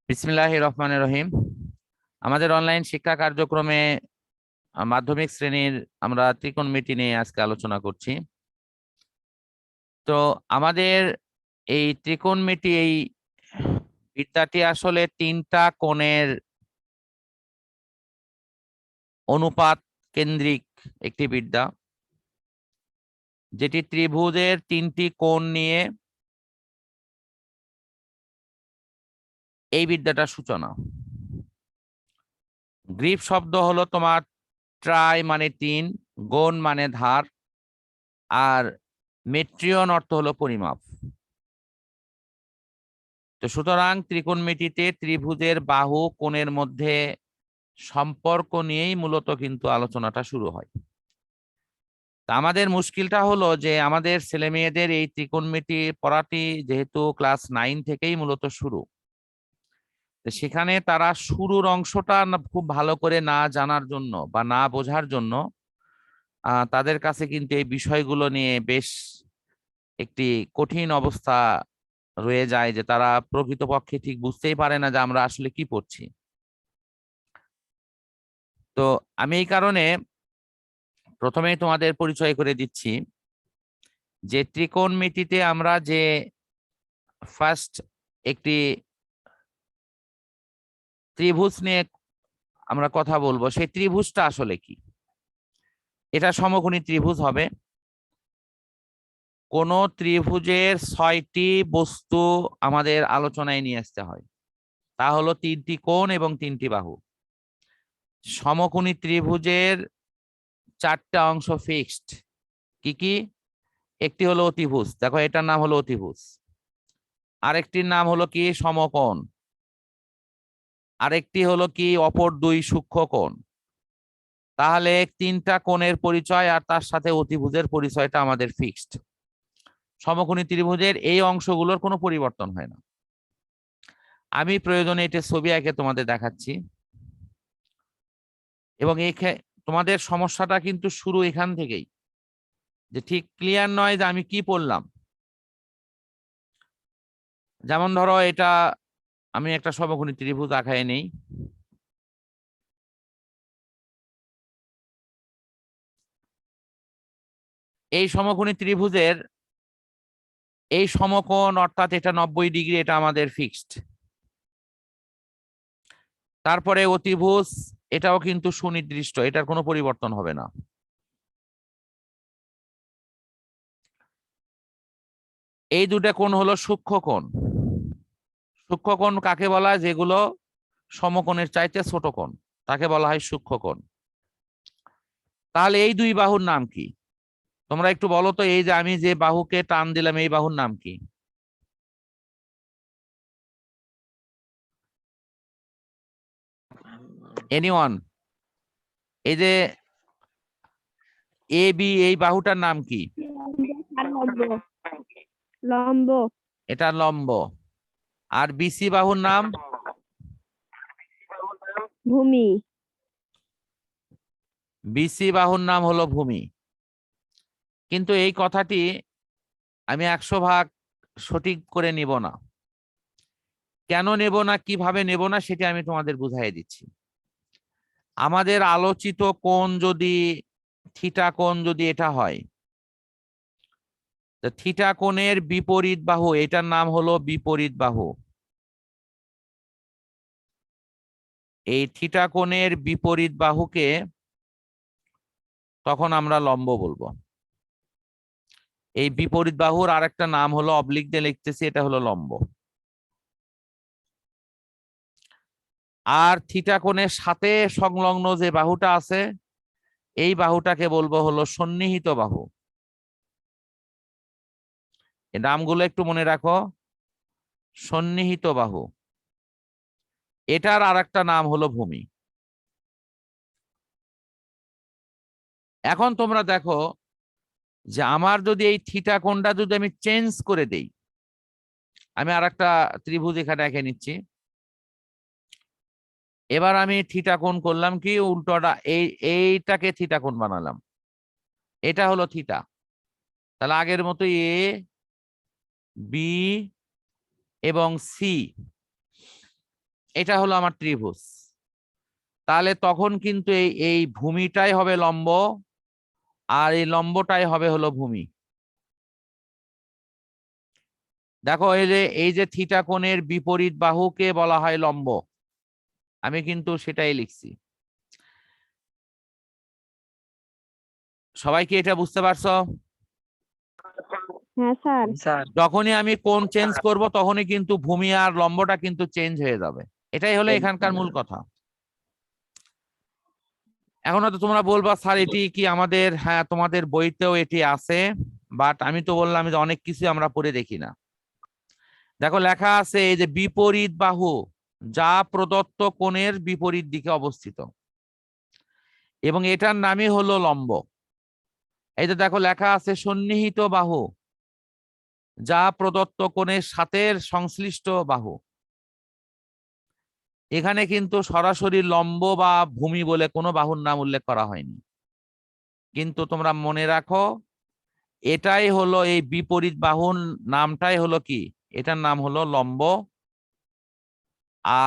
বিসমিল্লাহির রহমানির রহিম। আমাদের অনলাইন শিক্ষা কার্যক্রমে মাধ্যমিক শ্রেণীর আমরা ত্রিকোণমিতি নিয়ে আজকে আলোচনা করছি। তো আমাদের এই ত্রিকোণমিতি এই বিদ্যাটি আসলে তিনটা কোণের অনুপাত কেন্দ্রিক একটি বিদ্যা, যেটি ত্রিভুজের তিনটি কোণ নিয়ে এই বিদ্যাটার সূচনা। গ্রিক শব্দ হলো তোমার ট্রাই মানে তিন, গোণ মানে ধার, আর মেট্রিয়ন অর্থ হলো পরিমাপ। তো সুতরাং ত্রিকোণমিতিতে ত্রিভুজের বাহু কোণের মধ্যে সম্পর্ক নিয়েই মূলত কিন্তু আলোচনাটা শুরু হয়। তা আমাদের মুশকিলটা হলো যে আমাদের ছেলে মেয়েদের এই ত্রিকোণমিতি পড়াটি যেহেতু ক্লাস 9 থেকেই মূলত শুরু, সেখানে তারা শুরুর অংশটা খুব ভালো করে না জানার জন্য বা না বোঝার জন্য তাদের কাছে কিন্তু এই বিষয়গুলো নিয়ে বেশ একটি কঠিন অবস্থা রয়ে যায়, যে তারা প্রকৃতপক্ষে ঠিক বুঝতেই পারে না যে আমরা আসলে কি পড়ছি। তো আমি এই কারণে প্রথমেই তোমাদের পরিচয় করে দিচ্ছি যে ত্রিকোণমিতিতে আমরা যে ফার্স্ট একটি ত্রিভুজ নিয়ে আমরা কথা বলবো, সেই ত্রিভুজটা আসলে কি। এটা সমকোণী ত্রিভুজ হবে। কোন ত্রিভুজের 6টি বস্তু আমাদের আলোচনায় নিয়ে আসতে হয়, তা হলো 3টি কোণ এবং 3টি বাহু। সমকোণী ত্রিভুজের 4টা অংশ ফিক্সড। কি কি? একটি হলো অতিভুজ, দেখো এটার নাম হলো অতিভুজ। আরেকটির নাম হলো কি? সমকোণ। আরেকটি হলো কি? অপর দুই সূক্ষ্মকোণ। তাহলে 3টা কোণের পরিচয় আর তার সাথে অতিভুজের পরিচয়টা আমাদের ফিক্সড। সমকোণী ত্রিভুজের এই অংশগুলোর কোনো পরিবর্তন হয় না। আমি প্রয়োজনে এটা ছবি এঁকে তোমাদের দেখাচ্ছি, এবং তোমাদের সমস্যাটা কিন্তু শুরু এখান থেকেই, যে ঠিক ক্লিয়ার নয় যে আমি কি পড়লাম। যেমন ধরো এটা আমি একটা সমকোণী ত্রিভুজ আঁকায় নেই। এই সমকোণী ত্রিভুজের এই সমকোণ অর্থাৎ এটা 90 ডিগ্রি, এটা আমাদের ফিক্সড। তারপরে অতিভুজ, এটাও কিন্তু সুনির্দিষ্ট, এটার কোনো পরিবর্তন হবে না। এই দুটো কোণ হলো সূক্ষ্মকোণ। সূক্ষ্মকোণ কাকে বলা হয়? যেগুলো সমকোণের চাইতে ছোট কোণ, তাকে বলা হয় সূক্ষ্মকোণ। তাহলে এই দুই বাহুর নাম কি? তোমরা একটু বলো তো, এই যে আমি যে বাহুকে টান দিলাম, এই বাহুর নাম কি? এনিওয়ান? এই যে এ বি, এই বাহুটার নাম কি? লম্ব। এটা লম্ব। আর বিসি বাহুর নাম? ভূমি। বিসি বাহুর নাম হলো ভূমি। কিন্তু এই কথাটি আমি 100% সঠিক করে নেব না। কেন নেব না, কিভাবে নেব না, সেটা আমি তোমাদের বুঝাই দিচ্ছি। আমাদের আলোচিত কোণ যদি থিটা কোণ যদি এটা হয়, তো থিটা কোণের বিপরীত বাহু, এটার নাম হলো বিপরীত বাহু। এই থিটা কোণের বিপরীত বাহুকে তখন আমরা লম্ব বলবো। এই বিপরীত বাহুর আরেকটা নাম হলো, অবলিক দিয়ে লিখতেছি, এটা হলো লম্ব। আর থিটা কোণের সাথে সংলগ্ন যে বাহুটা আছে, এই বাহুটাকে বলবো হলো সন্নিহিত বাহু। এই নামগুলো একটু মনে রাখো। সন্নিহিত বাহু, এটার আরেকটা নাম হলো ভূমি। এখন তোমরা দেখো যে আমার যদি এই থিটা কোণটা যদি আমি চেঞ্জ করে দেই, আমি আরেকটা ত্রিভুজ এখানে এঁকে নিচ্ছি। এবার আমি থিটা কোণ করলাম কি, উল্টোটা এইটাকে থিটা কোণ বানালাম। এটা হলো থিটা। তাহলে আগের মতো এ বি এবং সি, এটা হলো আমার ত্রিভুজ, তাহলে তখন কিন্তু এই ভূমিটাই হবে লম্ব আর এই লম্বটাই হবে হলো ভূমি। দেখো এই যে থিটা কোণের বিপরীত বাহুকে বলা হয় লম্ব, আমি কিন্তু সেটাই লিখছি। সবাই কি এটা বুঝতে পারছো? হ্যাঁ স্যার। যখনই আমি কোণ চেঞ্জ করব তখনই কিন্তু ভূমি আর লম্বটা কিন্তু চেঞ্জ হয়ে যাবে, এটাই হলো এখানকার মূল কথা। এখন হয়তো তোমরা বলবা স্যার এটি কি আমাদের, হ্যাঁ তোমাদের বইতেও এটি আছে, বাট আমি তো বললাম যে অনেক কিছু আমরা পড়ে দেখি না। দেখো লেখা আছে এই যে বিপরীত বাহু যা প্রদত্ত কোণের বিপরীত দিকে অবস্থিত, এবং এটার নামই হলো লম্ব। এই যে দেখো লেখা আছে সন্নিহিত বাহু যা প্রদত্ত কোণের সাথে সংশ্লিষ্ট বাহু। এখানে কিন্তু সরাসরি লম্ব বা ভূমি বলে কোনো বাহুর নাম উল্লেখ করা হয়নি, কিন্তু তোমরা মনে রাখো এটাই হলো এই বিপরীত বাহুর নামটাই হলো কি, এটার নাম হলো লম্ব,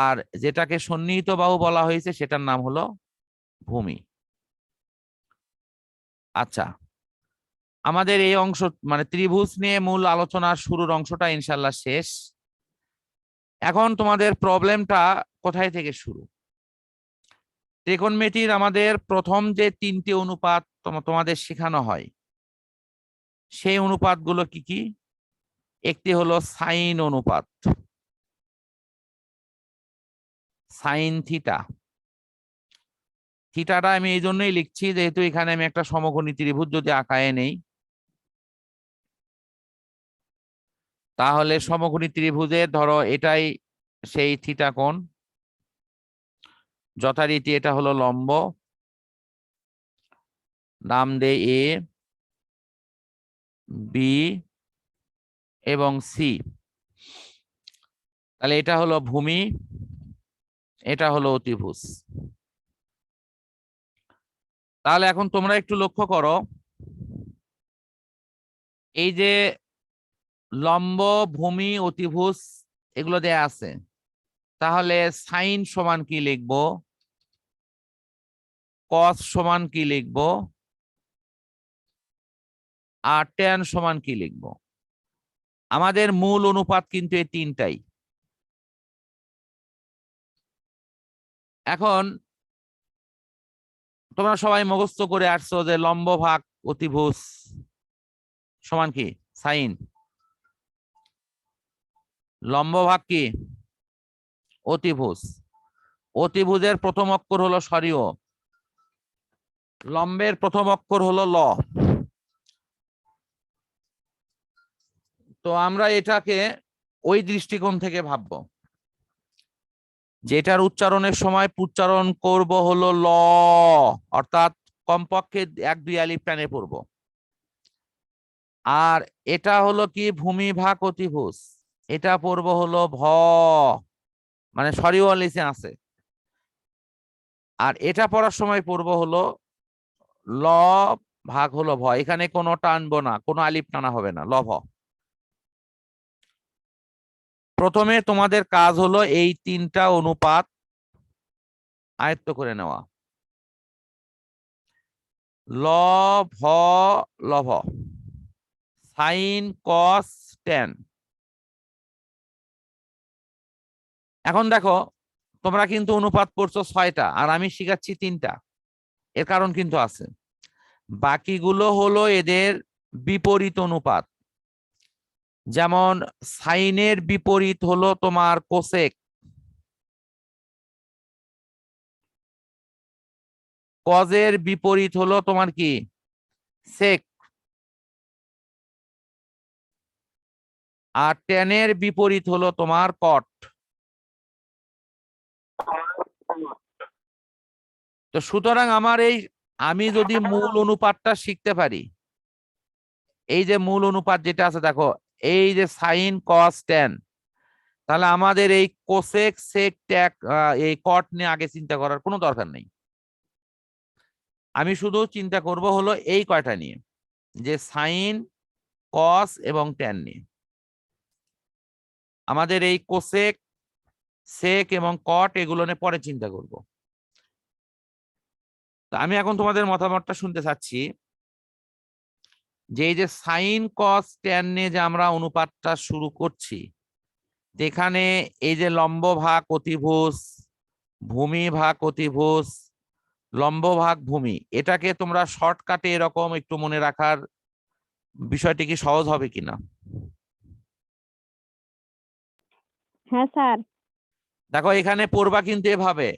আর যেটাকে সন্নিহিত বাহু বলা হয়েছে সেটার নাম হলো ভূমি। আচ্ছা, আমাদের এই অংশ মানে ত্রিভুজ নিয়ে মূল আলোচনার শুরুর অংশটা ইনশাল্লাহ শেষ। এখন তোমাদের প্রবলেমটা কোথায় থেকে শুরু? ত্রিকোণমিতির আমাদের প্রথম যে তিনটি অনুপাত তোমাদের শেখানো হয়, সেই অনুপাতগুলো কি কি? একটি হলো সাইন অনুপাত, সাইন থিটা। থিটাটা আমি এই জন্যই লিখছি যেহেতু এখানে আমি একটা সমকোণী ত্রিভুজ যদি আঁকায় নেই, তাহলে সমকোণী ত্রিভুজের ধরো এটাই সেই থিটা কোণ, যথারীতি এটা হলো লম্ব, নাম দে এ, বি এবং সি। তাহলে এটা হলো ভূমি, এটা হলো অতিভুজ। তাহলে এখন তোমরা একটু লক্ষ্য করো, এই যে লম্ব, ভূমি, অতিভুজ এগুলো দেয়া আছে, তাহলে সাইন সমান কি লিখবো, কস সমান কি লিখবো, আর ট্যান সমান কি লিখবো? আমাদের মূল অনুপাত কিন্তু এই তিনটাই। এখন তোমরা সবাই মুখস্থ করে আসছো যে লম্ব ভাগ অতিভুজ সমান কি সাইন, লম্ব ভাগ কি অতিভুজ, অতিভুজের প্রথম অক্ষর হলো সরিয়, লম্বের প্রথম অক্ষর হলো ল। তো আমরা এটাকে ওই দৃষ্টিকোণ থেকে ভাববো, যেটার উচ্চারণের সময় উচ্চারণ করব হলো ল, অর্থাৎ কমপক্ষে 1-2 আলিফ টানে পড়ব। আর এটা হলো কি ভূমি ভাগ অতিভুজ, এটা পড়ব হলো ভ, মানে সরিও লিসে আছে। আর এটা পড়ার সময় পড়ব হলো ল ভাগ হলো ভ, এখানে কোনো টানবো না, কোনো আলিফ টানা হবে না, লভ। প্রথমে তোমাদের কাজ হলো এই তিনটা অনুপাত আয়ত্ত করে নেওয়া, ল ভ লভ, সাইন কস ট্যান। এখন দেখো তোমরা কিন্তু অনুপাত পড়ছো 6টা আর আমি শিখাচ্ছি 3টা, এর কারণ কিন্তু আছে। বাকিগুলো হলো এদের বিপরীত অনুপাত, যেমন সাইনের বিপরীত হলো তোমার কোসেক, কজের বিপরীত হলো তোমার কি সেক, আর ট্যানের বিপরীত হলো তোমার কট। তো সুতরাং আমার আমি যদি মূল অনুপাতটা শিখতে পারি, এই যে মূল অনুপাত যেটা আছে দেখো, এই যে সাইন কস ট্যান, তাহলে আমাদের এই কোসেক সেক ট্যাক এই কট নিয়ে আগে চিন্তা করার কোনো দরকার নেই। আমি শুধু চিন্তা করব হলো এই কয়টা নিয়ে, যে সাইন কস এবং ট্যান নিয়ে। আমাদের এই কোসেক সেক এবং কট এগুলো নিয়ে পরে চিন্তা করব। তা আমি এখন তোমাদের মতামতটা শুনতে চাচ্ছি যে এই যে সাইন কস ট্যান নিয়ে যে আমরা অনুপাতটা শুরু করছি, যেখানে এই যে লম্ব ভাগ অতিভুজ, ভূমি ভাগ অতিভুজ, লম্ব ভাগ ভূমি, এটাকে তোমরা শর্টকাটে এরকম একটু মনে রাখার বিষয়টি কি সহজ হবে কিনা? হ্যাঁ স্যার। দেখো এখানে পড়বা কিন্তু এভাবে,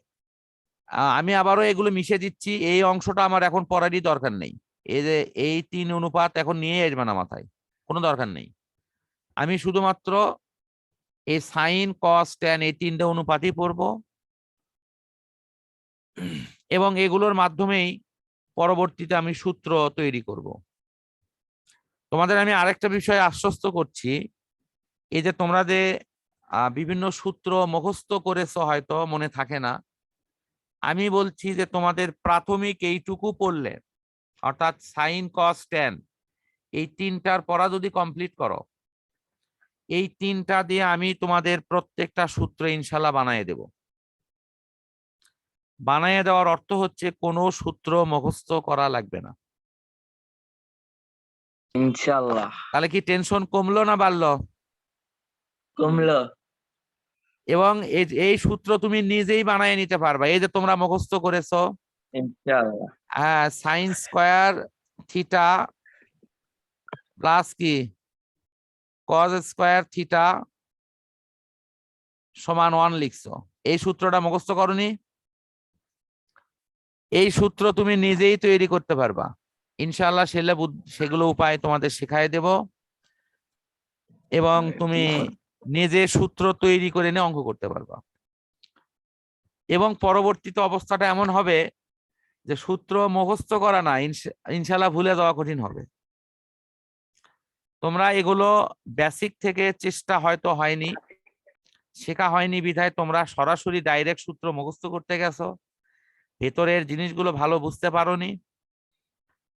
আমি আবারও এগুলো মিশে দিচ্ছি, এই অংশটা আমার এখন পড়ারই দরকার নেই। এই যে এই 3 অনুপাত এখন নিয়ে আসবে না মাথায়, কোনো দরকার নেই। আমি শুধুমাত্র এই সাইন কস ট্যান এই 3টে অনুপাতই পড়বো এবং এগুলোর মাধ্যমেই পরবর্তীতে আমি সূত্র তৈরি করব। তোমাদের আমি আরেকটা বিষয় আশ্বস্ত করছি, এই যে তোমরা যে বিভিন্ন সূত্র মুখস্থ করেছো হয়তো মনে থাকে না, আমি বলছি যে তোমাদের প্রাথমিক এইটুকু পড়লে, অর্থাৎ সাইন কস ট্যান এই 3টার পড়া যদি কমপ্লিট করো, এই 3টা দিয়ে আমি তোমাদের প্রত্যেকটা সূত্র ইনশাল্লাহ বানিয়ে দেব। বানিয়ে দেওয়ার অর্থ হচ্ছে কোনো সূত্র মুখস্থ করা লাগবে না ইনশাআল্লাহ। তাহলে কি টেনশন কমলো না বাড়লো? কমলো। এবং এই সূত্র তুমি নিজেই বানিয়ে নিতে পারবা। এই যে তোমরা মুখস্থ করেছো, ইনশাআল্লাহ। হ্যাঁ, সাইন স্কয়ার থিটা প্লাস কি কজ স্কয়ার থিটা সমান 1 লিখছো, এই সূত্রটা মুখস্থ করনি? এই সূত্র তুমি নিজেই তৈরি করতে পারবা ইনশাআল্লাহ। সেগুলো উপায় তোমাদের শেখায় দেব এবং তুমি নিজে সূত্র তৈরি করে নিয়ে অঙ্ক করতে পারবা। এবং পরবর্তীতে অবস্থাটা এমন হবে যে সূত্র মুখস্থ করা না, ইনশাআল্লাহ ভুলে যাওয়া কঠিন হবে। তোমরা এগুলো বেসিক থেকে চেষ্টা হয়তো হয়নি, শেখা হয়নি বিধায় তোমরা সরাসরি ডাইরেক্ট সূত্র মুখস্থ করতে গেছো, ভেতরের জিনিসগুলো ভালো বুঝতে পারোনি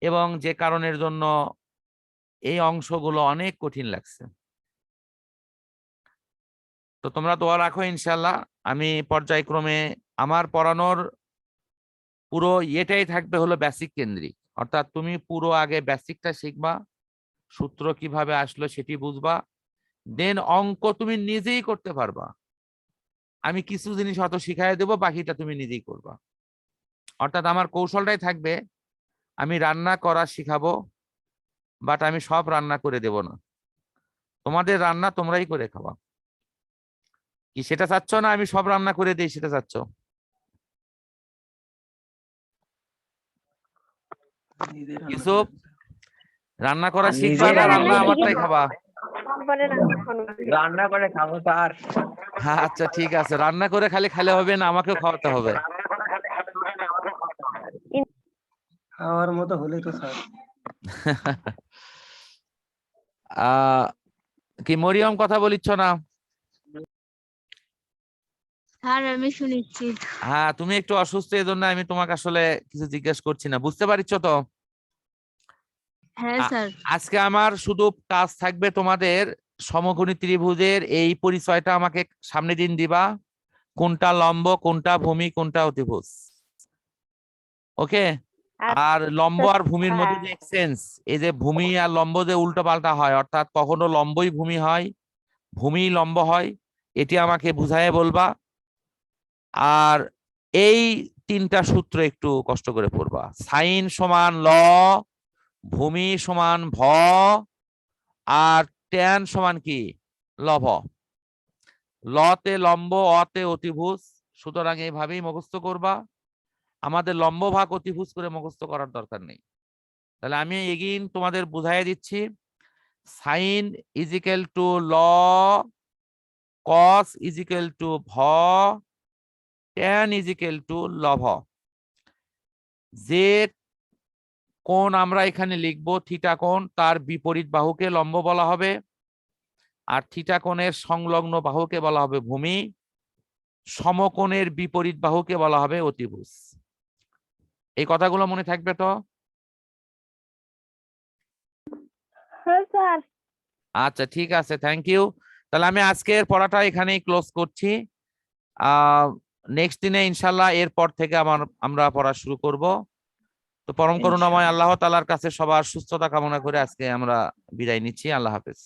এবং যে কারণের জন্য এই অংশগুলো অনেক কঠিন লাগছে। তো তোমরা দোয়া রাখো ইনশাল্লাহ। আমি পর্যায়ক্রমে আমার পড়ানোর পুরো এটাই থাকবে হলো বেসিক কেন্দ্রিক, অর্থাৎ তুমি পুরো আগে বেসিকটা শিখবা, সূত্র কিভাবে আসলো সেটি বুঝবা, দেন অঙ্ক তুমি নিজেই করতে পারবা। আমি কিছু জিনিস হয়তো শিখাই দেবো, বাকিটা তুমি নিজেই করবা। অর্থাৎ আমার কৌশলটাই থাকবে আমি রান্না করা শিখাবো, বাট আমি সব রান্না করে দেব না, তোমাদের রান্না তোমরাই করে খাওয়া। কি সেটা চাচ্ছ না আমি সব রান্না করে দিই, সেটা চাচ্ছ? ইউসুফ, রান্না করা শিখবা না রান্না আমারটাই খাবা? রান্না করে খাবো স্যার। হ্যাঁ আচ্ছা ঠিক আছে, রান্না করে খালি খেলে হবে না, আমাকেও খাওয়াতে হবে। খাওয়ার মতো হলে তো স্যার। কি মরিয়ম কথা বলিচ্ছ না? স্যার আমি শুনেছি। হ্যাঁ তুমি একটু অসুস্থ, এই জন্য আমি তোমাকে আসলে কিছু জিজ্ঞেস করছি না, বুঝতে পারছো তো? হ্যাঁ স্যার। আজকে আমার শুধু কাজ থাকবে তোমাদের সমকোণী ত্রিভুজের এই পরিচয়টা আমাকে সামনে দিন দিবা, কোনটা লম্ব কোনটা ভূমি কোনটা অতিভুজ, ওকে? আর লম্ব আর ভূমির মধ্যে যে এক্সচেঞ্জ, এই যে ভূমি আর লম্ব যে উল্টো পাল্টা হয়, অর্থাৎ কখনো লম্বই ভূমি হয় ভূমি লম্ব হয়, এটি আমাকে বুঝায় বলবা। আর এই 3টা সূত্র একটু কষ্ট করে পড়বা। সাইন সমান ল, ভূমি সমান ভ, আর ট্যান সমান কি লভ। লতে লম্ব, অতে অতিভুজ, সুতরাং এইভাবেই মুখস্থ করবা, আমাদের লম্ব ভাগ অতিভুজ করে মুখস্থ করার দরকার নেই। তাহলে আমি এগেইন তোমাদের বুঝাই দিচ্ছি, সাইন ইজ ইকুয়াল টু ল, কস ইজ ইকুয়াল টু ভ, ট্যান ইজ ইকুয়াল টু লভ। যে কোণ আমরা এখানে লিখবো থিটা কোণ, তার বিপরীত বাহুকে লম্ব বলা হবে, আর থিটা কোণের সংলগ্ন বাহুকে বলা হবে ভূমি, সমকোণের বিপরীত বাহুকে বলা হবে অতিভুজ। এই কথাগুলো মনে থাকবে তো? হ্যাঁ স্যার। আচ্ছা ঠিক আছে, থ্যাংক ইউ। তাহলে আমি আজকের পড়াটা এখানেই ক্লোজ করছি। নেক্সট দিনে ইনশাল্লাহ এরপর থেকে আমরা পড়া শুরু করব। তো পরম করুণাময় আল্লাহ তাআলার কাছে সবার সুস্থতা কামনা করে আজকে আমরা বিদায় নিচ্ছি। আল্লাহ হাফেজ।